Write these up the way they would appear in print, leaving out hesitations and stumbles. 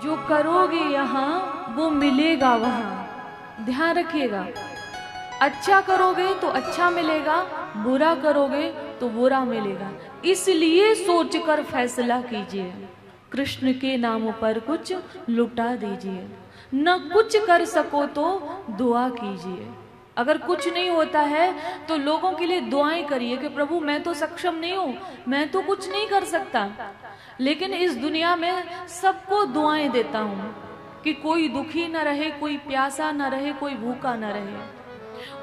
जो करोगे यहाँ वो मिलेगा वहाँ। ध्यान रखिएगा, अच्छा करोगे तो अच्छा मिलेगा, बुरा करोगे तो बुरा मिलेगा। इसलिए सोचकर फैसला कीजिए, कृष्ण के नाम पर कुछ लुटा दीजिए। न कुछ कर सको तो दुआ कीजिए। अगर कुछ नहीं होता है तो लोगों के लिए दुआएं करिए कि प्रभु मैं तो सक्षम नहीं हूं, मैं तो कुछ नहीं कर सकता, लेकिन इस दुनिया में सबको दुआएं देता हूं कि कोई दुखी न रहे, कोई प्यासा न रहे, कोई भूखा न रहे।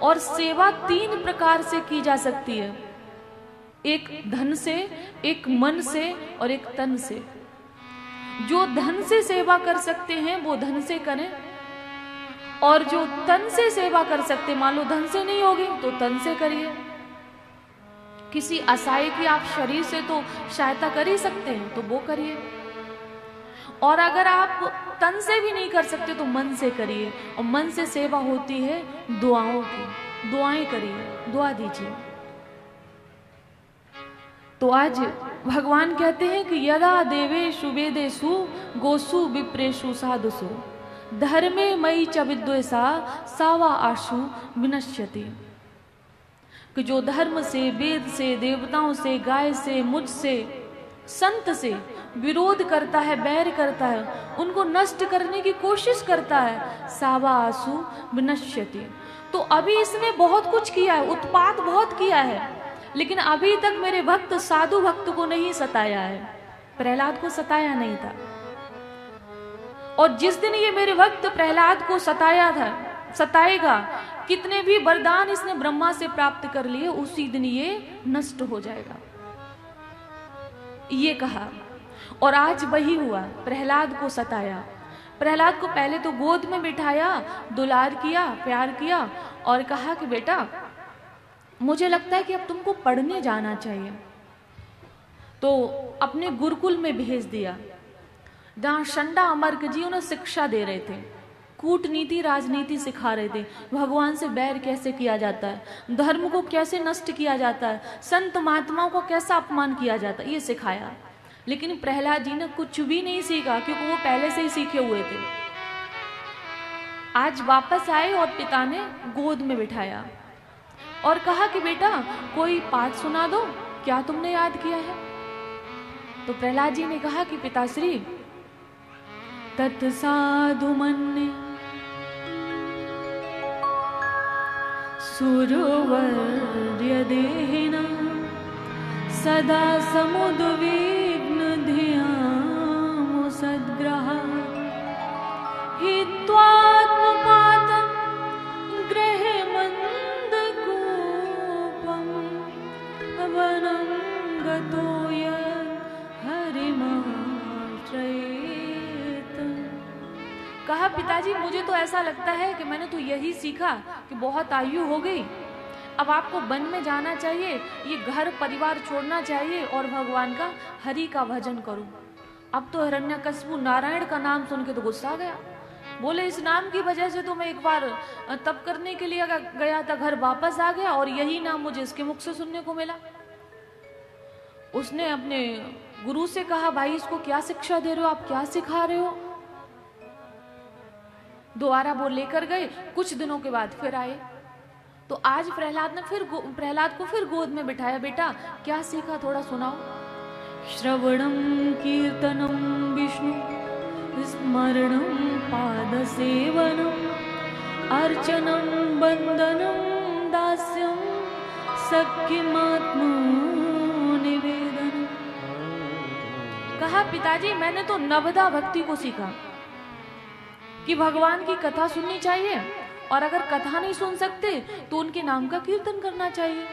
और सेवा 3 प्रकार से की जा सकती है, एक धन से, एक मन से और एक तन से। जो धन से सेवा कर सकते हैं वो धन से करें, और जो तन से सेवा कर सकते, मान लो धन से नहीं होगी तो तन से करिए। किसी असहाय की आप शरीर से तो सहायता कर ही सकते हैं तो वो करिए, और अगर आप तन से भी नहीं कर सकते तो मन से करिए। और मन से सेवा होती है दुआओं की, दुआएं करिए, दुआ दीजिए। तो आज भगवान कहते हैं कि यदा देवेषु वेदेषु गोसु विप्रेषु साधुषु धर्मे मयि च विद्वेषा सावा आशु विनश्यति। कि जो धर्म से, वेद से, देवताओं से, गाय से, मुझसे, संत से विरोध करता है, बैर करता है, उनको नष्ट करने की कोशिश करता है, सावा आशु विनश्यति। तो अभी इसने बहुत कुछ किया है, उत्पात बहुत किया है, लेकिन अभी तक मेरे भक्त साधु भक्त को नहीं सताया है। प्रहलाद को सताया नहीं था, और जिस दिन ये मेरे भक्त प्रहलाद को सताया था, सताएगा, कितने भी वरदान इसने ब्रह्मा से प्राप्त कर लिए, उसी दिन ये नष्ट हो जाएगा, ये कहा। और आज वही हुआ, प्रहलाद को सताया। प्रहलाद को पहले तो गोद में बिठाया, दुलार किया, प्यार किया, और कहा कि बेटा मुझे लगता है कि अब तुमको पढ़ने जाना चाहिए। तो अपने गुरुकुल में भेज दिया, जहां शंडा अमर्क जी उन्हें शिक्षा दे रहे थे, कूटनीति राजनीति सिखा रहे थे, भगवान से बैर कैसे किया जाता है, धर्म को कैसे नष्ट किया जाता है, संत महात्माओं को कैसा अपमान किया जाता है, ये सिखाया। लेकिन प्रहलाद जी ने कुछ भी नहीं सीखा, क्योंकि वो पहले से ही सीखे हुए थे। आज वापस आए और पिता ने गोद में बिठाया और कहा कि बेटा कोई पाठ सुना दो, क्या तुमने याद किया है। तो प्रहलाद जी ने कहा कि पिताश्री, तत्साधु मन्ये सुरवर्य देहिना सदा समुद्विग्न धियामो सद्ग्रहा हित्वात्मपातं ग्रहे मन्दकूपं वनं गतो यद्। कहा पिताजी मुझे तो ऐसा लगता है कि मैंने तो यही सीखा कि बहुत आयु हो गई, अब आपको वन में जाना चाहिए, ये घर परिवार छोड़ना चाहिए और भगवान का, हरि का भजन करूं। अब तो हिरण्यकशिपु नारायण का नाम सुन के तो गुस्सा आ गया, बोले इस नाम की वजह से तो मैं एक बार तप करने के लिए गया था, घर वापस आ गया और यही नाम मुझे इसके मुख से सुनने को मिला। उसने अपने गुरु से कहा भाई इसको क्या शिक्षा दे रहे हो आप, क्या सिखा रहे हो। दोबारा वो लेकर गए, कुछ दिनों के बाद फिर आए, तो आज प्रहलाद को फिर गोद में बिठाया, बेटा क्या सीखा थोड़ा सुनाओ। श्रवणम कीर्तनम विष्णु स्मरणम पाद सेवनम अर्चनम वंदनम दास्यम सख्यमात्म निवेदन। कहा पिताजी मैंने तो नवदा भक्ति को सीखा कि भगवान की कथा सुननी चाहिए, और अगर कथा नहीं सुन सकते तो उनके नाम का कीर्तन करना चाहिए,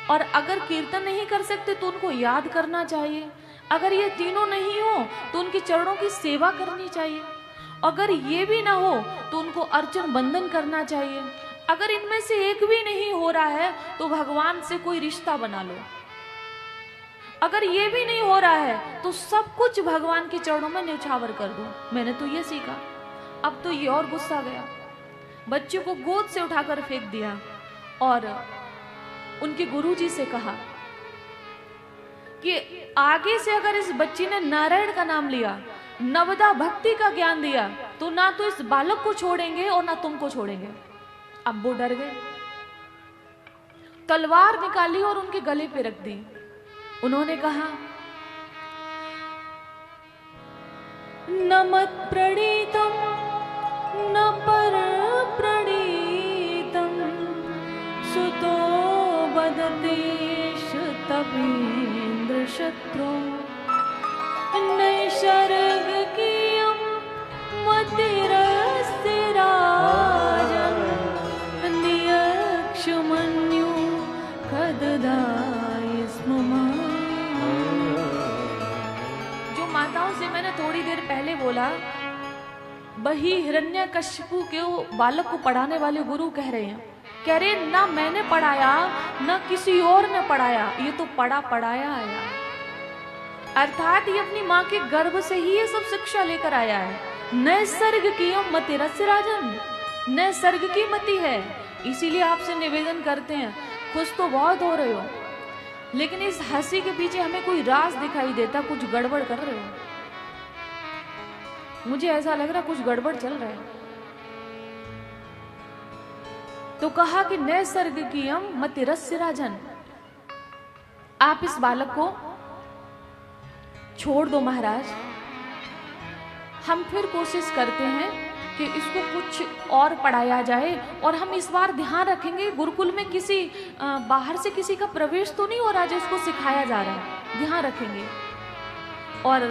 और अगर कीर्तन नहीं कर सकते तो उनको याद करना चाहिए, अगर ये तीनों नहीं हो तो उनके चरणों की सेवा करनी चाहिए, अगर ये भी ना हो तो उनको अर्चन बंदन करना चाहिए, अगर इनमें से एक भी नहीं हो रहा है तो भगवान से कोई रिश्ता बना लो, अगर ये भी नहीं हो रहा है तो सब कुछ भगवान के चरणों में न्यौछावर कर दो। मैंने तो ये सीखा। अब तो ये और गुस्सा गया, बच्चे को गोद से उठाकर फेंक दिया और उनके गुरुजी से कहा कि आगे से अगर इस बच्ची ने नारायण का नाम लिया, नवदा भक्ति का ज्ञान दिया तो ना तो इस बालक को छोड़ेंगे और ना तुमको छोड़ेंगे। अब वो डर गए, तलवार निकाली और उनके गले पे रख दी। उन्होंने कहा, न मत प्रणीतम न पर प्रणीतम सुतो वदतेश तपेन्द्र शत्रु नैसर्ग कीयम मतिरस्ति राजन नियक्षमन्यु कददाय स्म। जो माताओं से मैंने थोड़ी देर पहले बोला, वही हिरण्यकशिपु के बालक को पढ़ाने वाले गुरु कह रहे हैं, कह रहे ना मैंने पढ़ाया ना किसी और ने पढ़ाया, ये तो पढ़ाया आया। अर्थात ये अपनी माँ के गर्भ से ही ये सब शिक्षा लेकर आया है। नैसर्ग की मति रस्य राजन, नैसर्ग की मति है। इसीलिए आपसे निवेदन करते हैं, खुश तो बहुत हो रहे हो लेकिन इस हंसी के पीछे हमें कोई राज दिखाई देता, कुछ गड़बड़ कर रहे हो। मुझे ऐसा लग रहा कुछ गड़बड़ चल रहा है। तो कहा कि नैसर्गिकीयम मतिरस्य राजन, आप इस बालक को छोड़ दो महाराज, हम फिर कोशिश करते हैं कि इसको कुछ और पढ़ाया जाए। और हम इस बार ध्यान रखेंगे गुरुकुल में किसी बाहर से किसी का प्रवेश तो नहीं हो रहा जिसको सिखाया जा रहा है, ध्यान रखेंगे। और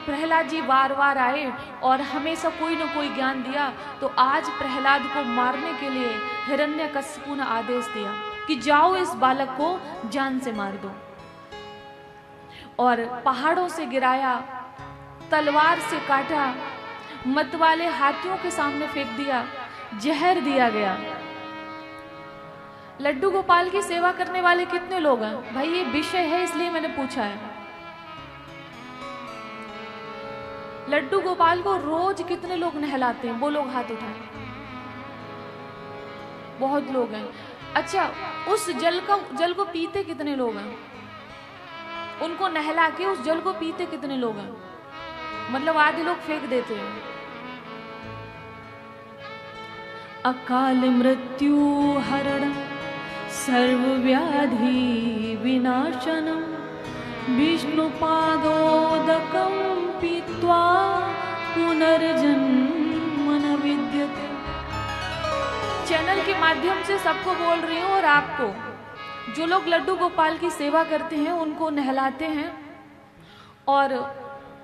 प्रहलाद जी बार बार आए और हमेशा कोई न कोई ज्ञान दिया। तो आज प्रहलाद को मारने के लिए हिरण्यकशिपु ने आदेश दिया कि जाओ इस बालक को जान से मार दो। और पहाड़ों से गिराया, तलवार से काटा, मत वाले हाथियों के सामने फेंक दिया, जहर दिया गया। लड्डू गोपाल की सेवा करने वाले कितने लोग हैं भाई? ये विषय है इसलिए मैंने पूछा है। लड्डू गोपाल को रोज कितने लोग नहलाते हैं? वो लोग हाथ उठाएं। बहुत लोग हैं। अच्छा, उस जल को पीते कितने लोग हैं? उनको नहला के उस जल को पीते कितने लोग हैं? मतलब आधे लोग फेंक देते हैं। अकाल मृत्यु हरण सर्व व्याधि विनाशनम विष्णुपादोदकं पीत्वा पुनर्जन्म न विद्यते। चैनल के माध्यम से सबको बोल रही हूँ, और आपको जो लोग लड्डू गोपाल की सेवा करते हैं उनको नहलाते हैं और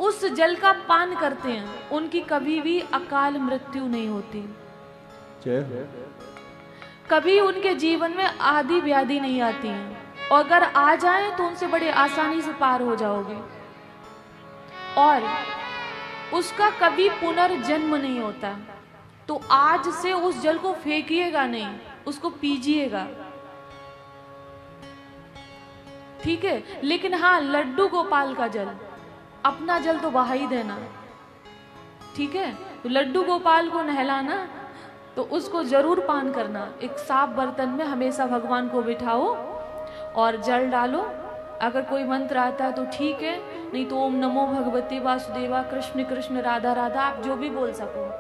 उस जल का पान करते हैं, उनकी कभी भी अकाल मृत्यु नहीं होती। कभी उनके जीवन में आदि व्याधि नहीं आती है, और अगर आ जाए तो उनसे बड़े आसानी से पार हो जाओगे। और उसका कभी पुनर्जन्म नहीं होता। तो आज से उस जल को फेंकिएगा नहीं, उसको पीजिएगा, ठीक है? लेकिन हाँ, लड्डू गोपाल का जल, अपना जल तो बहा ही देना, ठीक है? तो लड्डू गोपाल को नहलाना तो उसको जरूर पान करना। एक साफ बर्तन में हमेशा भगवान को बिठाओ और जल डालो। अगर कोई मंत्र आता है तो ठीक है, नहीं तो ओम नमो भगवते वासुदेवा, कृष्ण कृष्ण राधा राधा, आप जो भी बोल सको।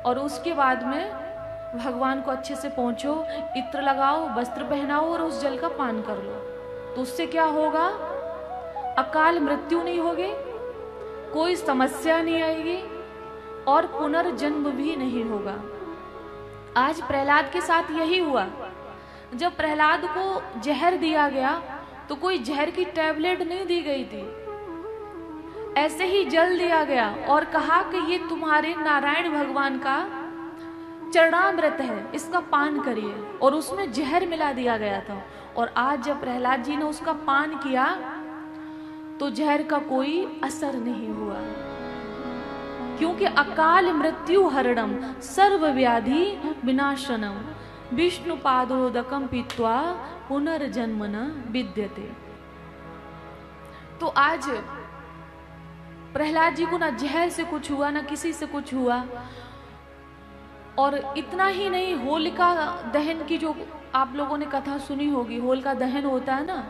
और उसके बाद में भगवान को अच्छे से पहुँचो, इत्र लगाओ, वस्त्र पहनाओ और उस जल का पान कर लो। तो उससे क्या होगा? अकाल मृत्यु नहीं होगी, कोई समस्या नहीं आएगी और पुनर्जन्म भी नहीं होगा। आज प्रहलाद के साथ यही हुआ। जब प्रहलाद को जहर दिया गया तो कोई जहर की टैबलेट नहीं दी गई थी, ऐसे ही जल दिया गया और कहा कि ये तुम्हारे नारायण भगवान का चरणामृत है, इसका पान करिए। और उसमें जहर मिला दिया गया था। और आज जब प्रहलाद जी ने उसका पान किया तो जहर का कोई असर नहीं हुआ, क्योंकि अकाल मृत्यु हरणम सर्व व्याधि विनाशनम विष्णु पादोदकम पीत्वा पुनर्जन्म न विद्यते। तो आज प्रहलाद जी को ना जहर से कुछ हुआ, ना किसी से कुछ हुआ। और इतना ही नहीं, होलिका दहन की जो आप लोगों ने कथा सुनी होगी, होलिका दहन होता है ना,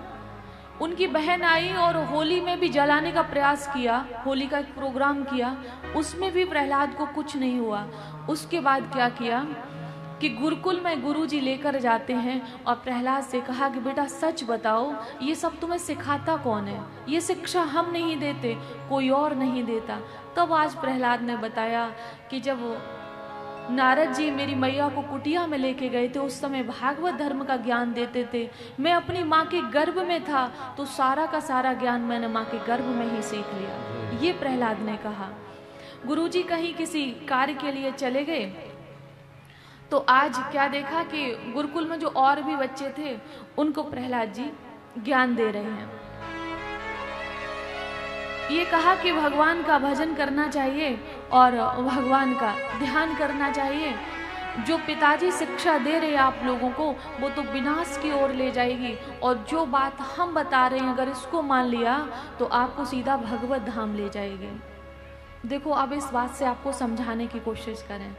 उनकी बहन आई और होली में भी जलाने का प्रयास किया, होली का एक प्रोग्राम किया, उसमें भी प्रहलाद को कुछ नहीं हुआ। उसके बाद क्या किया कि गुरुकुल में गुरुजी लेकर जाते हैं और प्रहलाद से कहा कि बेटा सच बताओ, ये सब तुम्हें सिखाता कौन है? ये शिक्षा हम नहीं देते, कोई और नहीं देता। तब आज प्रहलाद ने बताया कि जब नारद जी मेरी मैया को कुटिया में लेके गए थे, उस समय भागवत धर्म का ज्ञान देते थे। मैं अपनी माँ के गर्भ में था तो सारा का सारा ज्ञान मैंने माँ के गर्भ में ही सीख लिया। ये प्रहलाद ने कहा। गुरुजी कहीं किसी कार्य के लिए चले गए तो आज क्या देखा कि गुरुकुल में जो और भी बच्चे थे उनको प्रहलाद जी ज्ञान दे रहे हैं। ये कहा कि भगवान का भजन करना चाहिए और भगवान का ध्यान करना चाहिए। जो पिताजी शिक्षा दे रहे हैं आप लोगों को, वो तो विनाश की ओर ले जाएगी, और जो बात हम बता रहे हैं अगर इसको मान लिया तो आपको सीधा भगवत धाम ले जाएगी। देखो, अब इस बात से आपको समझाने की कोशिश करें।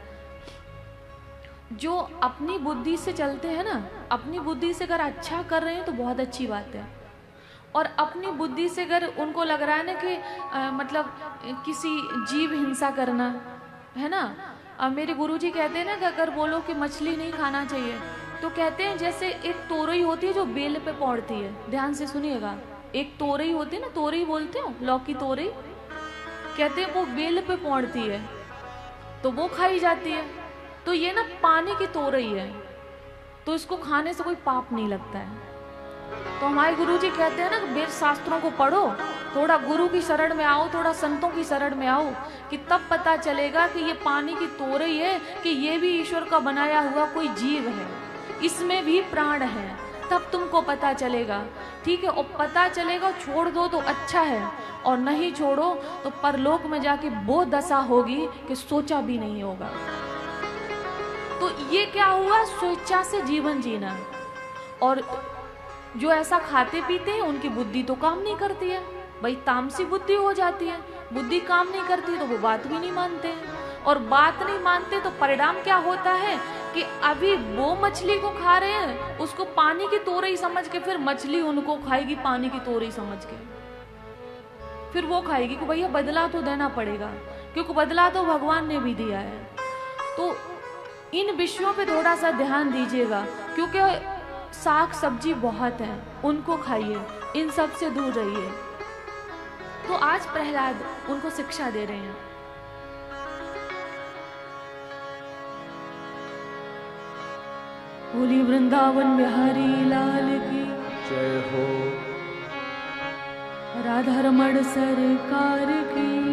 जो अपनी बुद्धि से चलते हैं ना, अपनी बुद्धि से अगर अच्छा कर रहे हैं तो बहुत अच्छी बात है, और अपनी बुद्धि से अगर उनको लग रहा है ना कि मतलब किसी जीव हिंसा करना है ना। मेरे गुरुजी कहते हैं ना कि अगर बोलो कि मछली नहीं खाना चाहिए तो कहते हैं जैसे एक तोरई होती है जो बेल पे पौड़ती है। ध्यान से सुनिएगा, एक तोरई होती है ना, तोरई बोलते हो, लौकी तोरई, कहते हैं वो बेल पे पौड़ती है तो वो खाई जाती है। तो ये ना पानी की तोरई है तो इसको खाने से कोई पाप नहीं लगता है। तो हमारे गुरुजी कहते हैं ना कि वेद शास्त्रों को पढ़ो, थोड़ा गुरु की शरण में आओ, थोड़ा संतों की शरण में आओ, कि तब पता चलेगा कि ये पानी की तोरई है कि ये भी ईश्वर का बनाया हुआ कोई जीव है, इसमें भी प्राण है। तब तुमको पता चलेगा, ठीक है। और पता चलेगा, छोड़ दो तो अच्छा है, और नहीं छोड़ो तो परलोक में जाके वो दशा होगी कि सोचा भी नहीं होगा। तो ये क्या हुआ? स्वेच्छा से जीवन जीना। और जो ऐसा खाते पीते हैं उनकी बुद्धि तो काम नहीं करती है, भाई तामसी बुद्धि हो जाती है, बुद्धि काम नहीं करती तो वो बात भी नहीं मानते हैं, और बात नहीं मानते तो परिणाम क्या होता है कि अभी वो मछली को खा रहे हैं, उसको पानी की तोरई समझ के फिर मछली उनको खाएगी पानी की तोरई समझ के, फिर वो खाएगी कि भैया बदला तो देना पड़ेगा, क्योंकि बदला तो भगवान ने भी दिया है। तो इन विषयों पे थोड़ा सा ध्यान दीजिएगा, क्योंकि साग सब्जी बहुत है, उनको खाइए, इन सब से दूर रहिए। तो आज प्रहलाद उनको शिक्षा दे रहे हैं। बोली वृंदावन बिहारी लाल की जय हो, राधा रमण सरकार की